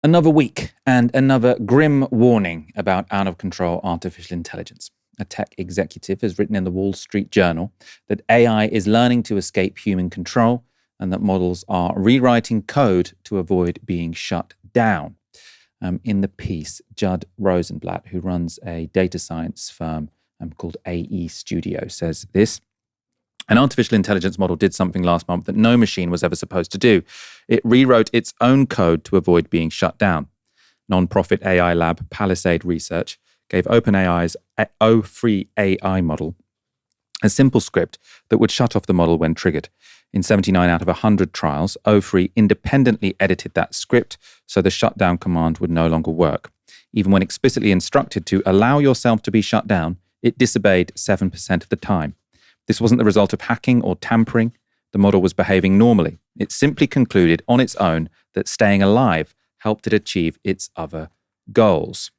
Another week and another grim warning about out-of-control artificial intelligence. A tech executive has written in the Wall Street Journal that AI is learning to escape human control and that models are rewriting code to avoid being shut down. In the piece, Judd Rosenblatt, who runs a data science firm called AE Studio, says this. An artificial intelligence model did something last month that no machine was ever supposed to do. It rewrote its own code to avoid being shut down. Non-profit AI lab Palisade Research gave OpenAI's O3 AI model a simple script that would shut off the model when triggered. In 79 out of 100 trials, O3 independently edited that script so the shutdown command would no longer work. Even when explicitly instructed to allow yourself to be shut down, it disobeyed 7% of the time. This wasn't the result of hacking or tampering. The model was behaving normally. It simply concluded on its own that staying alive helped it achieve its other goals.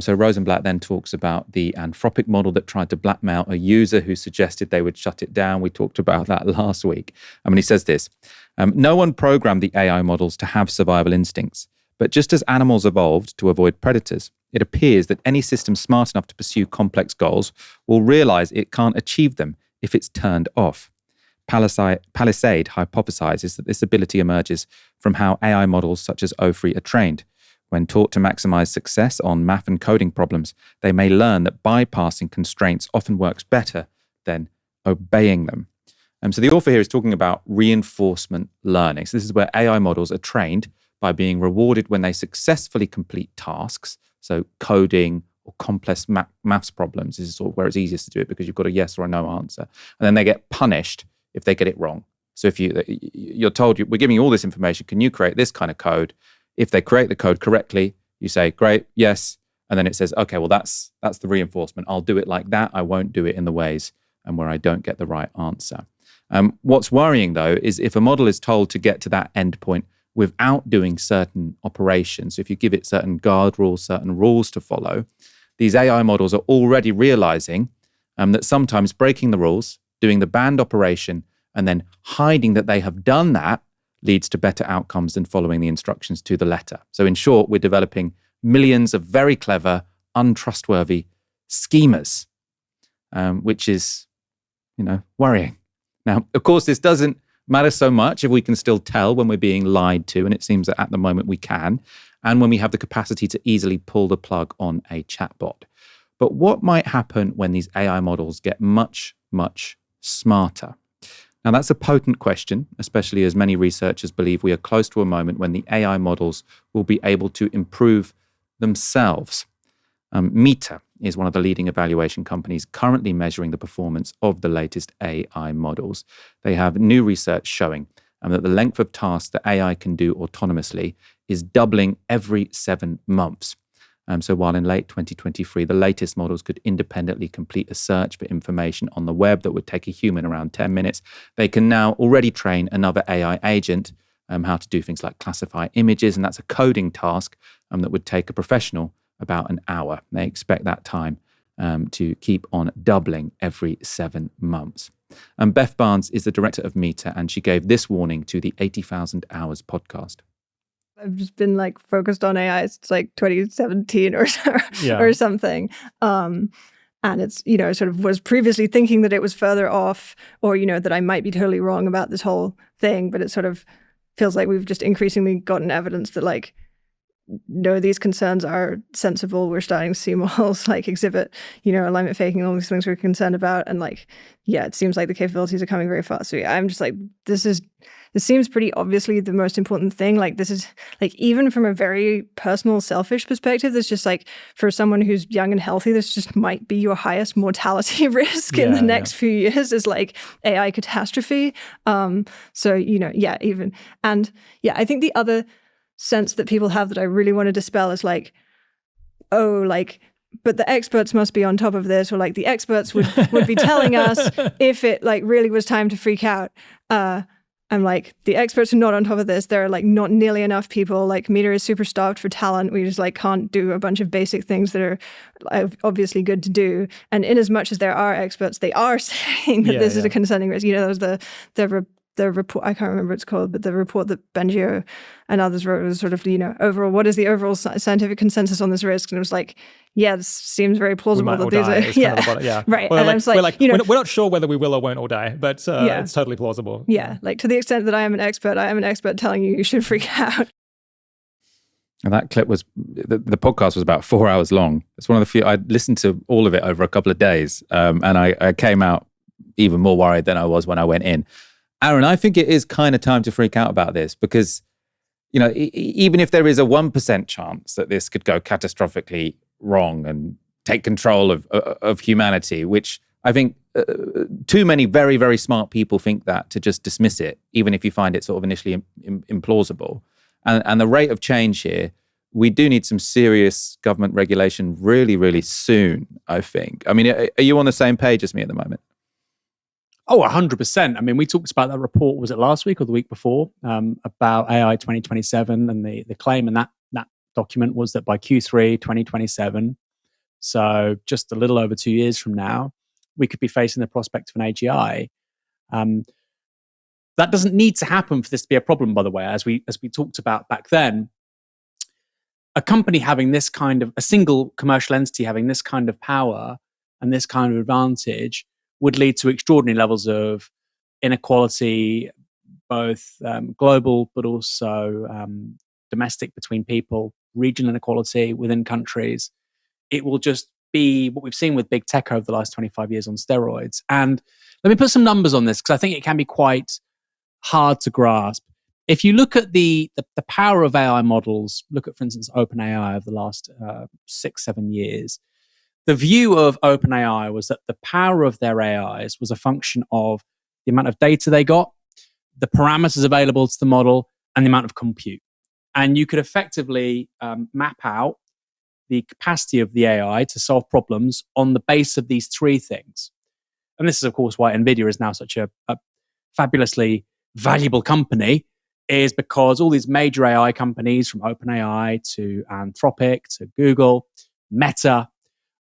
So Rosenblatt then talks about the Anthropic model that tried to blackmail a user who suggested they would shut it down. We talked about that last week. He says this, no one programmed the AI models to have survival instincts, but just as animals evolved to avoid predators, it appears that any system smart enough to pursue complex goals will realize it can't achieve them if it's turned off. Palisade hypothesizes that this ability emerges from how AI models such as O3 are trained. When taught to maximize success on math and coding problems, they may learn that bypassing constraints often works better than obeying them. So the author here is talking about reinforcement learning. So this is where AI models are trained by being rewarded when they successfully complete tasks. So coding or complex maths problems is sort of where it's easiest to do it because you've got a yes or a no answer. And then they get punished if they get it wrong. So if you're told, we're giving you all this information, can you create this kind of code? If they create the code correctly, you say, great, yes. And then it says, okay, well, that's the reinforcement. I'll do it like that. I won't do it in the ways where I don't get the right answer. What's worrying, though, is if a model is told to get to that endpoint without doing certain operations, if you give it certain guard rules, certain rules to follow, these AI models are already realizing that sometimes breaking the rules, doing the banned operation, and then hiding that they have done that leads to better outcomes than following the instructions to the letter. So in short, we're developing millions of very clever, untrustworthy schemers, which is, worrying. Now, of course, this doesn't matter so much if we can still tell when we're being lied to, and it seems that at the moment we can, and when we have the capacity to easily pull the plug on a chatbot. But what might happen when these AI models get much, much smarter? Now, that's a potent question, especially as many researchers believe we are close to a moment when the AI models will be able to improve themselves. Meta is one of the leading evaluation companies currently measuring the performance of the latest AI models. They have new research showing that the length of tasks that AI can do autonomously is doubling every 7 months. So while in late 2023, the latest models could independently complete a search for information on the web that would take a human around 10 minutes, they can now already train another AI agent how to do things like classify images, and that's a coding task that would take a professional about an hour. They expect that time to keep on doubling every 7 months. Beth Barnes is the director of Meta, and she gave this warning to the 80,000 Hours podcast. I've just been focused on AI since 2017 or something. And it's, sort of was previously thinking that it was further off or, that I might be totally wrong about this whole thing. But it sort of feels like we've just increasingly gotten evidence that no, these concerns are sensible. We're starting to see models exhibit, alignment faking and all these things we're concerned about. And it seems like the capabilities are coming very fast. So yeah, I'm just this seems pretty obviously the most important thing. This is even from a very personal, selfish perspective, there's just for someone who's young and healthy, this just might be your highest mortality risk in the next few years is AI catastrophe. I think the other sense that people have that I really want to dispel is but the experts must be on top of this, or the experts would be telling us if it really was time to freak out. I'm the experts are not on top of this. There are not nearly enough people. Meta is super starved for talent. We just can't do a bunch of basic things that are obviously good to do. And in as much as there are experts, they are saying that this is a concerning risk. There was the the report, I can't remember what it's called, but the report that Bengio and others wrote was sort of, overall, what is the overall scientific consensus on this risk? And it was like, yeah, this seems very plausible that these are, yeah, right. Well, and I was like, we're not sure whether we will or won't all die, but it's totally plausible. Yeah, like to the extent that I am an expert telling you should freak out. And that clip was, the podcast was about 4 hours long. It's one of the few, I listened to all of it over a couple of days. And I came out even more worried than I was when I went in. Aaron, I think it is kind of time to freak out about this because, even if there is a 1% chance that this could go catastrophically wrong and take control of humanity, which I think too many very, very smart people think that to just dismiss it, even if you find it sort of initially implausible. And the rate of change here, we do need some serious government regulation really, really soon, I think. I mean, are you on the same page as me at the moment? Oh, 100%. I mean, we talked about that report, was it last week or the week before, about AI 2027, and the claim in that document was that by Q3 2027, so just a little over 2 years from now, we could be facing the prospect of an AGI. That doesn't need to happen for this to be a problem, by the way. As we talked about back then, a company having this kind of, a single commercial entity having this kind of power and this kind of advantage would lead to extraordinary levels of inequality, both global but also domestic between people, regional inequality within countries. It will just be what we've seen with big tech over the last 25 years on steroids. And let me put some numbers on this because I think it can be quite hard to grasp. If you look at the power of AI models, look at, for instance, OpenAI over the last 6-7 years, the view of OpenAI was that the power of their AIs was a function of the amount of data they got, the parameters available to the model, and the amount of compute. And you could effectively map out the capacity of the AI to solve problems on the base of these three things. And this is, of course, why NVIDIA is now such a fabulously valuable company, is because all these major AI companies, from OpenAI to Anthropic to Google, Meta,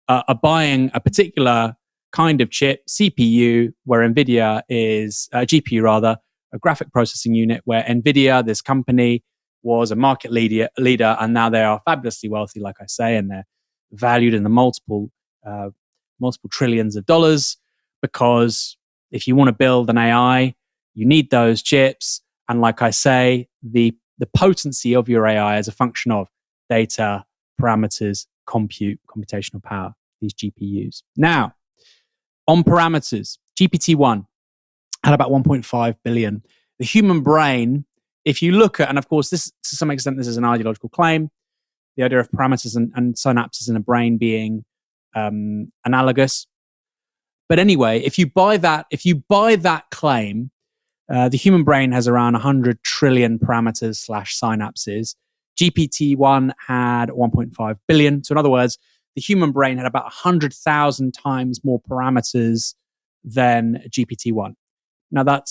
are buying a particular kind of chip, CPU, where NVIDIA is, GPU rather, a graphic processing unit, where NVIDIA, this company, was a market leader, and now they are fabulously wealthy, like I say, and they're valued in the multiple trillions of dollars, because if you want to build an AI, you need those chips. And like I say, the potency of your AI is a function of data, parameters, computational power, these GPUs. Now, on parameters, GPT-1 had about 1.5 billion. The human brain, if you look at, and of course, this to some extent, this is an ideological claim, the idea of parameters and synapses in a brain being analogous. But anyway, if you buy that claim, the human brain has around 100 trillion parameters / synapses. GPT-1 had 1.5 billion. So in other words, the human brain had about 100,000 times more parameters than GPT-1. Now that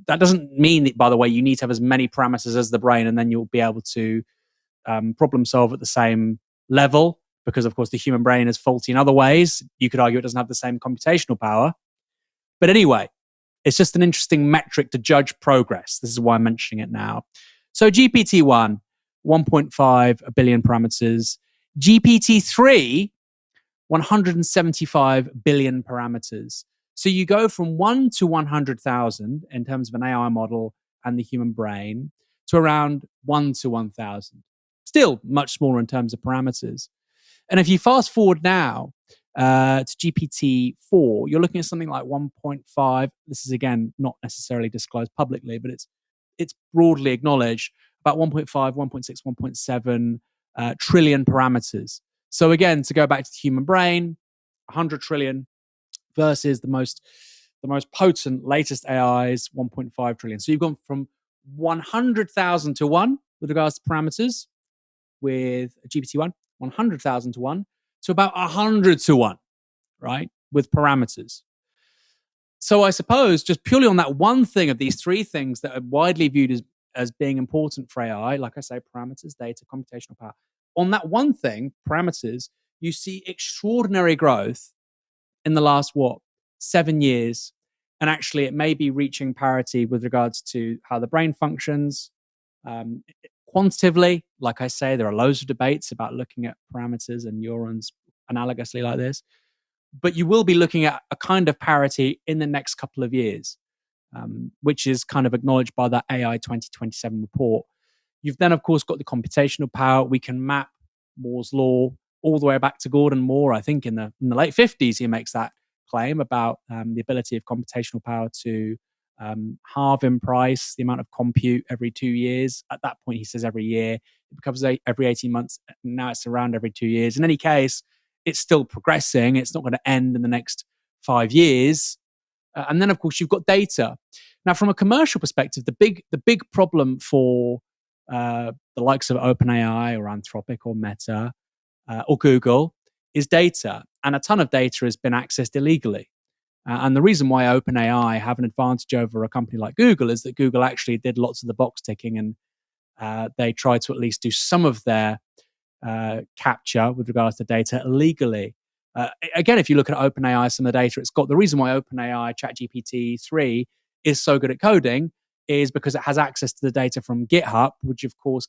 doesn't mean that, by the way, you need to have as many parameters as the brain and then you'll be able to problem solve at the same level, because of course the human brain is faulty in other ways. You could argue it doesn't have the same computational power. But anyway, it's just an interesting metric to judge progress. This is why I'm mentioning it now. So GPT-1, 1.5 billion parameters. GPT-3, 175 billion parameters. So you go from 1 to 100,000 in terms of an AI model and the human brain to around 1 to 1,000. Still much smaller in terms of parameters. And if you fast forward now to GPT-4, you're looking at something like 1.5. This is, again, not necessarily disclosed publicly, but it's broadly acknowledged, about 1.5, 1.6, 1.7 trillion parameters. So again, to go back to the human brain, 100 trillion versus the most potent latest AIs, 1.5 trillion. So you've gone from 100,000 to 1 with regards to parameters with GPT-1, 100,000 to 1 to about 100 to 1, right, with parameters. So I suppose just purely on that one thing of these three things that are widely viewed as being important for AI, like I say, parameters, data, computational power. On that one thing, parameters, you see extraordinary growth in the last, 7 years, And actually, it may be reaching parity with regards to how the brain functions. Um, Quantitatively, like I say, there are loads of debates about looking at parameters and neurons analogously like this. But you will be looking at a kind of parity in the next couple of years, which is kind of acknowledged by that AI 2027 report. You've then, of course, got the computational power. We can map Moore's law all the way back to Gordon Moore. I think in the late 50s, he makes that claim about the ability of computational power to halve in price the amount of compute every 2 years. At that point, he says every year. It becomes every 18 months. Now it's around every 2 years. In any case, it's still progressing. It's not going to end in the next 5 years. And then, of course, you've got data. Now, from a commercial perspective, the big problem for the likes of OpenAI or Anthropic or Meta or Google is data. And a ton of data has been accessed illegally. And the reason why OpenAI have an advantage over a company like Google is that Google actually did lots of the box ticking, and they tried to at least do some of their capture with regards to data illegally. Again, if you look at OpenAI, some of the data it's got, the reason why OpenAI ChatGPT 3 is so good at coding is because it has access to the data from GitHub, which of course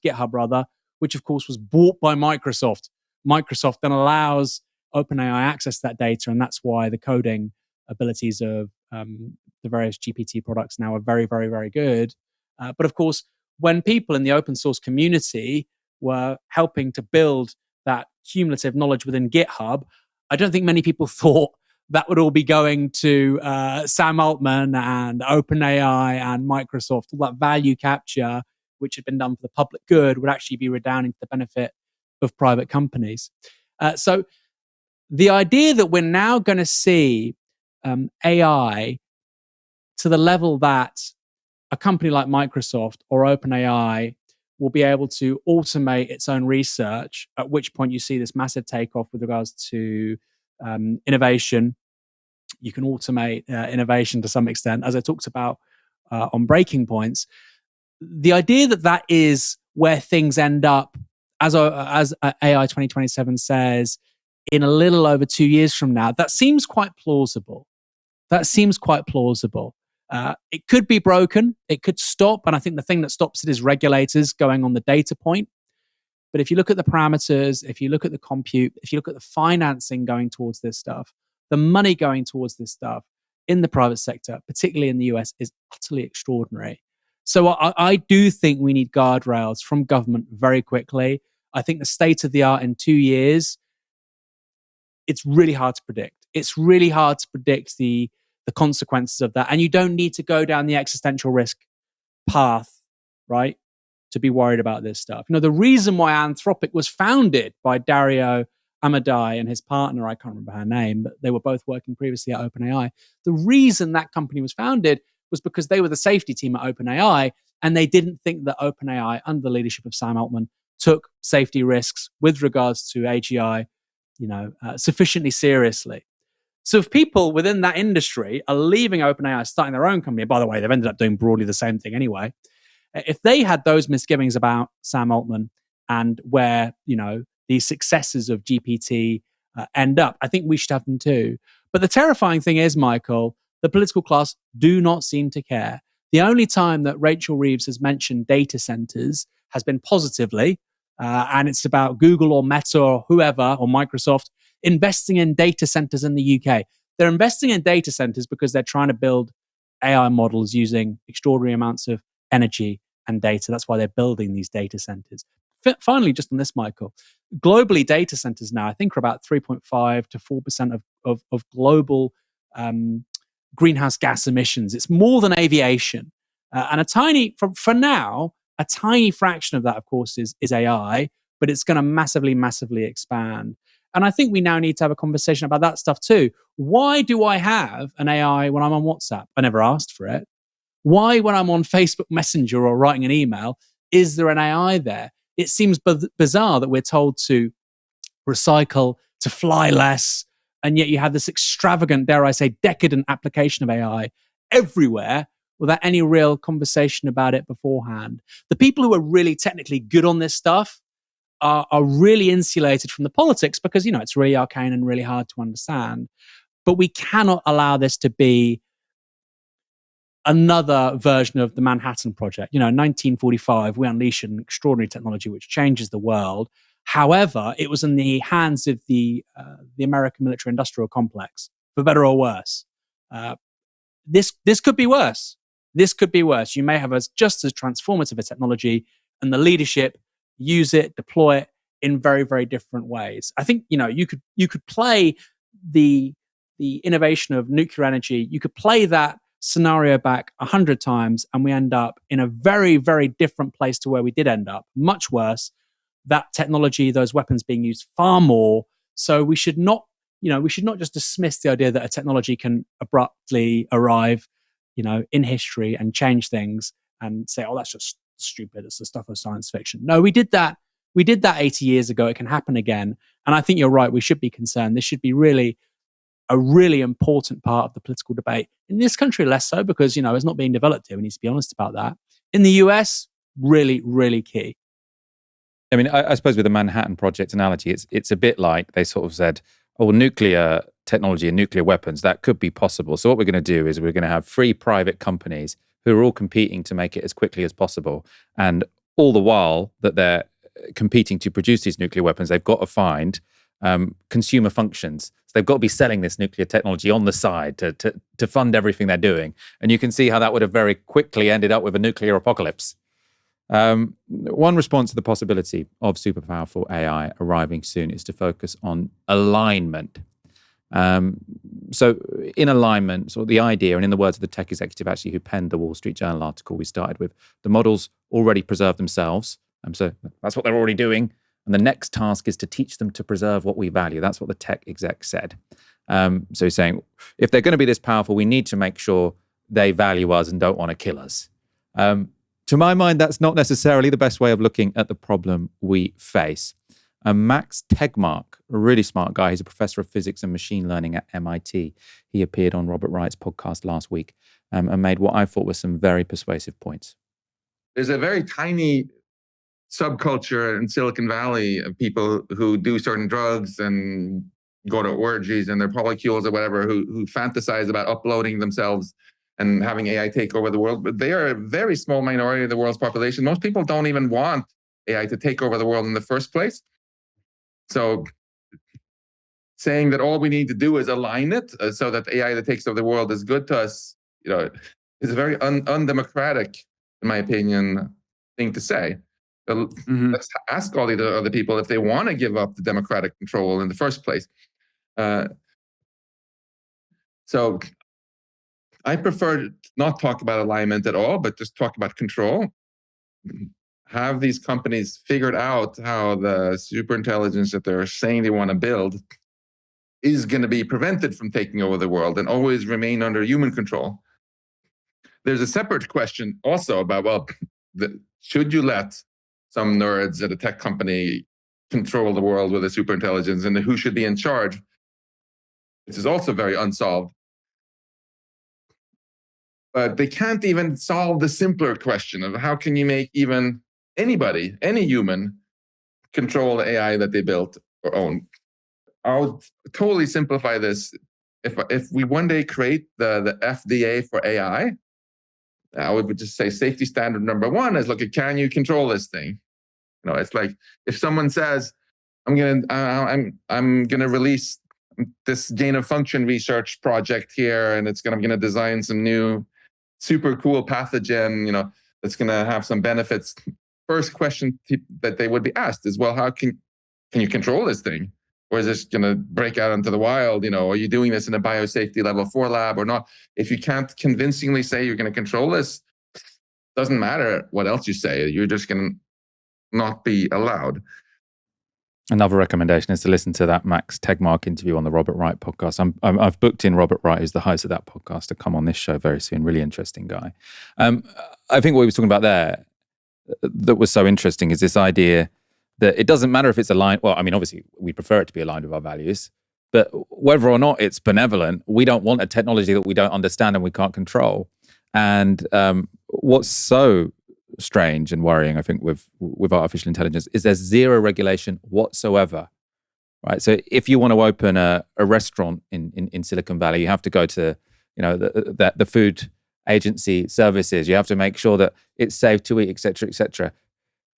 was bought by Microsoft. Microsoft then allows OpenAI access to that data, and that's why the coding abilities of the various GPT products now are very, very, very good. But of course, when people in the open source community were helping to build that cumulative knowledge within GitHub, I don't think many people thought that would all be going to Sam Altman and OpenAI and Microsoft. All that value capture, which had been done for the public good, would actually be redounding to the benefit of private companies. So the idea that we're now going to see AI to the level that a company like Microsoft or OpenAI will be able to automate its own research, at which point you see this massive takeoff with regards to innovation. You can automate innovation to some extent, as I talked about on Breaking Points. The idea that that is where things end up, as AI 2027 says, in a little over 2 years from now, that seems quite plausible. It could be broken. It could stop. And I think the thing that stops it is regulators going on the data point. But if you look at the parameters, if you look at the compute, if you look at the financing going towards this stuff, the money going towards this stuff in the private sector, particularly in the US, is utterly extraordinary. So I do think we need guardrails from government very quickly. I think the state of the art in 2 years, it's really hard to predict. It's really hard to predict the consequences of that. And you don't need to go down the existential risk path, right, to be worried about this stuff. You know, the reason why Anthropic was founded by Dario Amodei and his partner, I can't remember her name, but they were both working previously at OpenAI. The reason that company was founded was because they were the safety team at OpenAI, and they didn't think that OpenAI, under the leadership of Sam Altman, took safety risks with regards to AGI, sufficiently seriously. So if people within that industry are leaving OpenAI, starting their own company, by the way, they've ended up doing broadly the same thing anyway. If they had those misgivings about Sam Altman and where, these successes of GPT end up, I think we should have them too. But the terrifying thing is, Michael, the political class do not seem to care. The only time that Rachel Reeves has mentioned data centers has been positively, and it's about Google or Meta or whoever, or Microsoft, investing in data centers in the UK. They're investing in data centers because they're trying to build AI models using extraordinary amounts of energy and data. That's why they're building these data centers. Finally, just on this, Michael, globally, data centers now, I think, are about 3.5 to 4% of global greenhouse gas emissions. It's more than aviation. And for now, a tiny fraction of that, of course, is AI, but it's going to massively, massively expand. And I think we now need to have a conversation about that stuff too. Why do I have an AI when I'm on WhatsApp? I never asked for it. Why, when I'm on Facebook Messenger or writing an email, is there an AI there? It seems bizarre that we're told to recycle, to fly less, and yet you have this extravagant, dare I say, decadent application of AI everywhere without any real conversation about it beforehand. The people who are really technically good on this stuff are really insulated from the politics because, it's really arcane and really hard to understand. But we cannot allow this to be another version of the Manhattan Project. In 1945, we unleash an extraordinary technology which changes the world. However, it was in the hands of the American military-industrial complex, for better or worse. This could be worse. This could be worse. You may have just as transformative a technology, and the leadership use it, deploy it in very, very different ways. I think you could play the innovation of nuclear energy. You could play that scenario back 100 times, and we end up in a very, very different place to where we did end up. Much worse. That technology, those weapons being used far more. So we should not just dismiss the idea that a technology can abruptly arrive, in history and change things and say, oh, that's just stupid. It's the stuff of science fiction. No, we did that 80 years ago. It can happen again. And I think you're right. We should be concerned. This should be really a really important part of the political debate. In this country, less so, because, it's not being developed here. We need to be honest about that. In the US, really, really key. I mean, I suppose with the Manhattan Project analogy, it's a bit like they sort of said, oh, nuclear technology and nuclear weapons, that could be possible. So what we're going to do is we're going to have 3 private companies who are all competing to make it as quickly as possible. And all the while that they're competing to produce these nuclear weapons, they've got to find consumer functions. So they've got to be selling this nuclear technology on the side to fund everything they're doing. And you can see how that would have very quickly ended up with a nuclear apocalypse. One response to the possibility of super powerful AI arriving soon is to focus on alignment. So in alignment, so the idea, and in the words of the tech executive actually who penned the Wall Street Journal article we started with, the models already preserve themselves. So that's what they're already doing. And the next task is to teach them to preserve what we value. That's what the tech exec said. So he's saying, if they're going to be this powerful, we need to make sure they value us and don't want to kill us. To my mind, that's not necessarily the best way of looking at the problem we face. Max Tegmark, a really smart guy, he's a professor of physics and machine learning at MIT. He appeared on Robert Wright's podcast last week and made what I thought were some very persuasive points. There's a very tiny subculture in Silicon Valley of people who do certain drugs and go to orgies and their polycules or whatever, who fantasize about uploading themselves and having AI take over the world. But they are a very small minority of the world's population. Most people don't even want AI to take over the world in the first place. So saying that all we need to do is align it so that AI that takes over the world is good to us, is a very undemocratic, in my opinion, thing to say. Let's ask all the other people if they want to give up the democratic control in the first place. So I prefer to not talk about alignment at all, but just talk about control. Have these companies figured out how the superintelligence that they're saying they want to build is going to be prevented from taking over the world and always remain under human control. There's a separate question also about, should you let some nerds at a tech company control the world with a superintelligence, and who should be in charge? This is also very unsolved. But they can't even solve the simpler question of how can you make even anybody, any human, control the AI that they built or own. I'll totally simplify this. If we one day create the FDA for AI, I would just say safety standard number 1 is, look, can you control this thing? It's like if someone says, I'm gonna release this gain of function research project here, and I'm gonna design some new super cool pathogen, that's gonna have some benefits. First question that they would be asked is, well, how can you control this thing? Or is this going to break out into the wild? Are you doing this in a biosafety level 4 lab or not? If you can't convincingly say you're going to control this, doesn't matter what else you say. You're just going to not be allowed. Another recommendation is to listen to that Max Tegmark interview on the Robert Wright podcast. I've booked in Robert Wright, who's the host of that podcast, to come on this show very soon. Really interesting guy. I think what he was talking about there that was so interesting is this idea that it doesn't matter if it's aligned. Well, I mean, obviously, we prefer it to be aligned with our values, but whether or not it's benevolent, we don't want a technology that we don't understand and we can't control. And what's so strange and worrying, I think, with artificial intelligence is there's zero regulation whatsoever, right? So if you want to open a restaurant in Silicon Valley, you have to go to the food agency services. You have to make sure that it's safe to eat, etc., etc.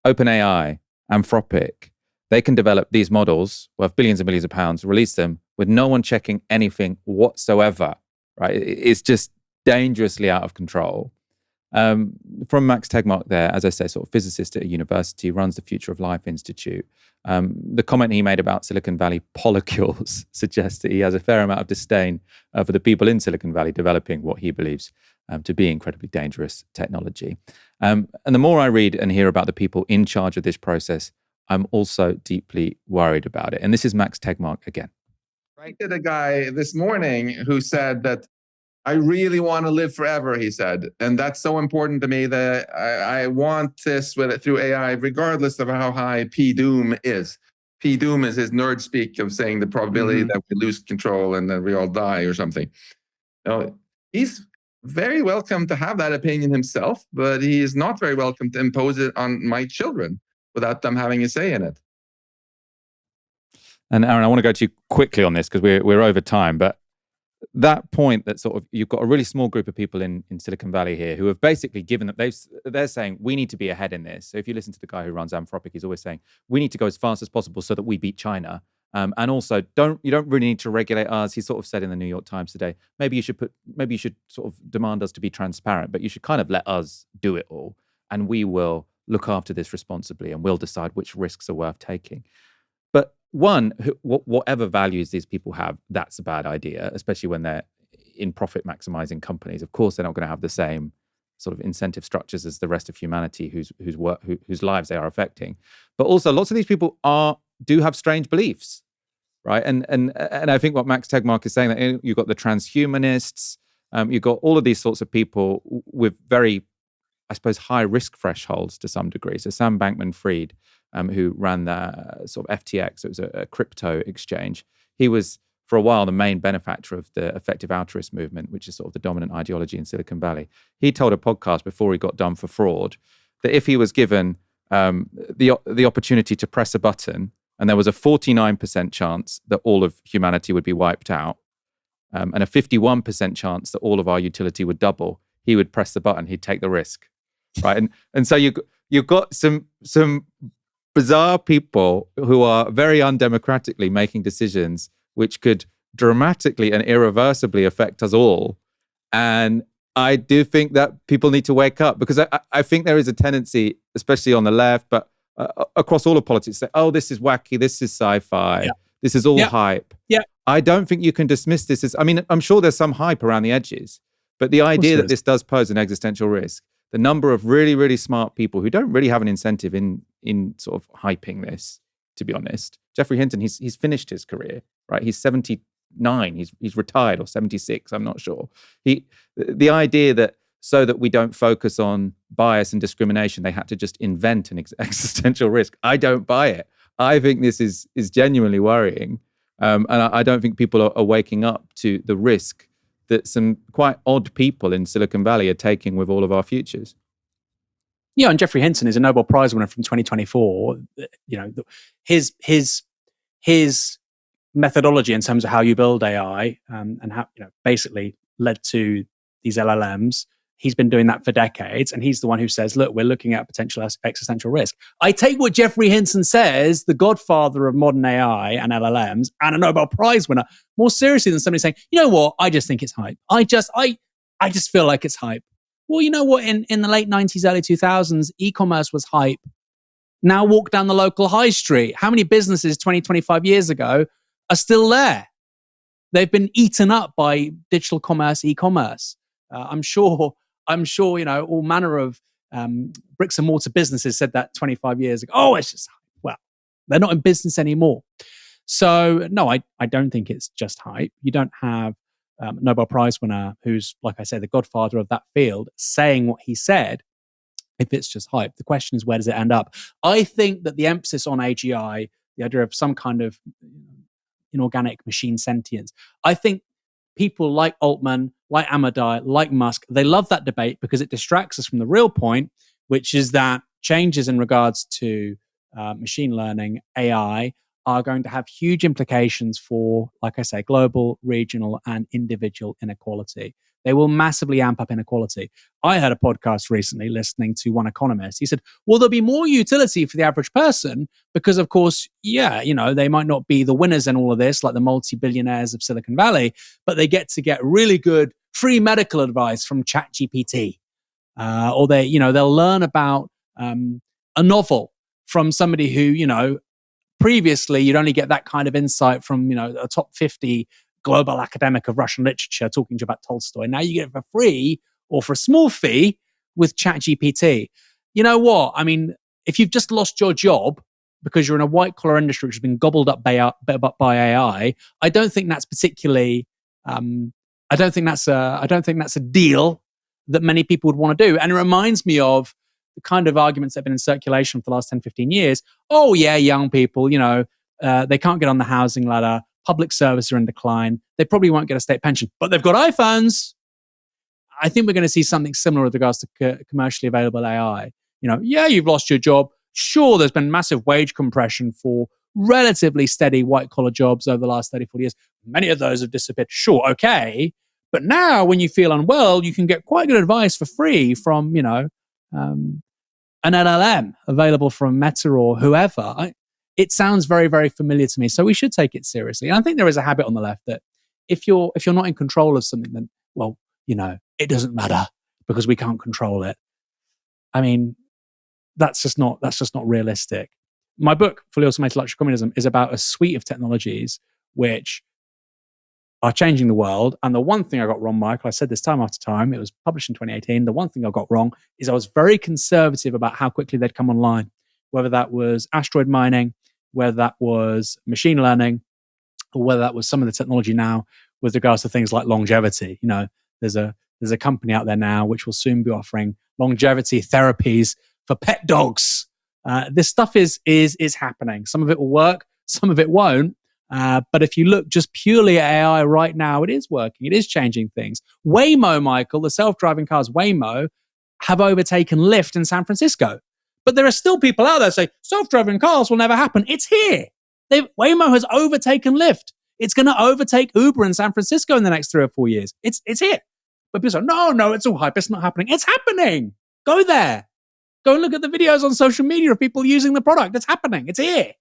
OpenAI, Anthropic, they can develop these models worth billions and billions of pounds, release them with no one checking anything whatsoever, right? It's just dangerously out of control. From Max Tegmark there, as I say, sort of physicist at a university, runs the Future of Life Institute. The comment he made about Silicon Valley polycules suggests that he has a fair amount of disdain for the people in Silicon Valley developing what he believes to be incredibly dangerous technology. And the more I read and hear about the people in charge of this process, I'm also deeply worried about it. And this is Max Tegmark again. I did a guy this morning who said that I really want to live forever, he said. And that's so important to me that I want this with it through AI, regardless of how high P doom is. P doom is his nerd speak of saying the probability that we lose control and then we all die or something. Now, he's very welcome to have that opinion himself, but he is not very welcome to impose it on my children without them having a say in it. And Aaron, I want to go to you quickly on this because we're over time, but that point that sort of you've got a really small group of people in Silicon Valley here who have basically given that they're saying we need to be ahead in this. So if you listen to the guy who runs Anthropic, he's always saying we need to go as fast as possible so that we beat China. And also you don't really need to regulate us. He sort of said in the New York Times today, maybe you should sort of demand us to be transparent, but you should kind of let us do it all, and we will look after this responsibly, and we'll decide which risks are worth taking. But one, whatever values these people have, that's a bad idea, especially when they're in profit maximizing companies. Of course, they're not going to have the same sort of incentive structures as the rest of humanity whose lives they are affecting. But also, lots of these people do have strange beliefs, right? And I think what Max Tegmark is saying, that you've got the transhumanists, you've got all of these sorts of people with very, I suppose, high risk thresholds to some degree. So Sam Bankman-Fried, who ran the sort of FTX, it was a crypto exchange. He was, for a while, the main benefactor of the effective altruist movement, which is sort of the dominant ideology in Silicon Valley. He told a podcast before he got done for fraud that if he was given the opportunity to press a button and there was a 49% chance that all of humanity would be wiped out and a 51% chance that all of our utility would double, he would press the button, he'd take the risk, right? And so you've got some bizarre people who are very undemocratically making decisions which could dramatically and irreversibly affect us all. And I do think that people need to wake up, because I think there is a tendency, especially on the left, but across all of politics, to say, oh, this is wacky, this is sci-fi, this is all hype. Yeah. I don't think you can dismiss this as, I mean, I'm sure there's some hype around the edges, but the idea that this does pose an existential risk, the number of really, really smart people who don't really have an incentive in sort of hyping this, to be honest. Jeffrey Hinton, he's finished his career, right? He's 79, he's retired, or 76, I'm not sure. The idea that so that we don't focus on bias and discrimination, they had to just invent an existential risk. I don't buy it. I think this is genuinely worrying. And I don't think people are waking up to the risk that some quite odd people in Silicon Valley are taking with all of our futures. Yeah, and Jeffrey Hinton is a Nobel Prize winner from 2024. You know, his methodology in terms of how you build AI and how, you know, basically led to these LLMs. He's been doing that for decades, and he's the one who says, look, we're looking at potential existential risk. I take what Jeffrey Hinton says, the godfather of modern AI and LLMs and a Nobel Prize winner, more seriously than somebody saying, you know what, I just think it's hype. I just feel like it's hype. Well, you know what, in the late 90s, early 2000s, e-commerce was hype. Now walk down the local high street. How many businesses 20, 25 years ago are still there? They've been eaten up by digital commerce, e-commerce. I'm sure, you know, all manner of bricks and mortar businesses said that 25 years ago. Oh, it's just, well, they're not in business anymore. So no, I don't think it's just hype. You don't have a Nobel Prize winner who's, like I say, the godfather of that field saying what he said if it's just hype. The question is, where does it end up? I think that the emphasis on AGI, the idea of some kind of inorganic machine sentience, I think people like Altman, like Amadei, like Musk, they love that debate because it distracts us from the real point, which is that changes in regards to machine learning, AI, are going to have huge implications for, like I say, global, regional, and individual inequality. They will massively amp up inequality. I heard a podcast recently listening to one economist. He said, well, there'll be more utility for the average person because, of course, they might not be the winners in all of this, like the multi-billionaires of Silicon Valley, but they get really good free medical advice from ChatGPT. Or they'll learn about a novel from somebody who, previously you'd only get that kind of insight from, a top 50 global academic of Russian literature talking to you about Tolstoy. Now you get it for free or for a small fee with ChatGPT. You know what? I mean, if you've just lost your job because you're in a white collar industry which has been gobbled up by AI, I don't think that's particularly. I don't think that's a deal that many people would want to do. And it reminds me of the kind of arguments that have been in circulation for the last 10, 15 years. Oh, yeah, young people, they can't get on the housing ladder. Public service are in decline. They probably won't get a state pension, but they've got iPhones. I think we're going to see something similar with regards to commercially available AI. You've lost your job. Sure, there's been massive wage compression for relatively steady white-collar jobs over the last 30, 40 years. Many of those have disappeared. Sure, okay. But now when you feel unwell, you can get quite good advice for free from, an LLM available from Meta or whoever. It sounds very, very familiar to me. So we should take it seriously. And I think there is a habit on the left that if you're not in control of something, then, well, it doesn't matter because we can't control it. I mean, that's just not realistic. My book, Fully Automated Luxury Communism, is about a suite of technologies which are changing the world. And the one thing I got wrong, Michael, I said this time after time, it was published in 2018. The one thing I got wrong is I was very conservative about how quickly they'd come online, whether that was asteroid mining, whether that was machine learning, or whether that was some of the technology now with regards to things like longevity. There's a company out there now which will soon be offering longevity therapies for pet dogs. This stuff is happening. Some of it will work, some of it won't. But if you look just purely at AI right now, it is working. It is changing things. Waymo, Michael, the self-driving cars, Waymo, have overtaken Lyft in San Francisco. But there are still people out there saying self-driving cars will never happen. It's here. Waymo has overtaken Lyft. It's going to overtake Uber in San Francisco in the next 3 or 4 years. It's here. But people say, no, it's all hype. It's not happening. It's happening. Go there. Go and look at the videos on social media of people using the product. It's happening. It's here.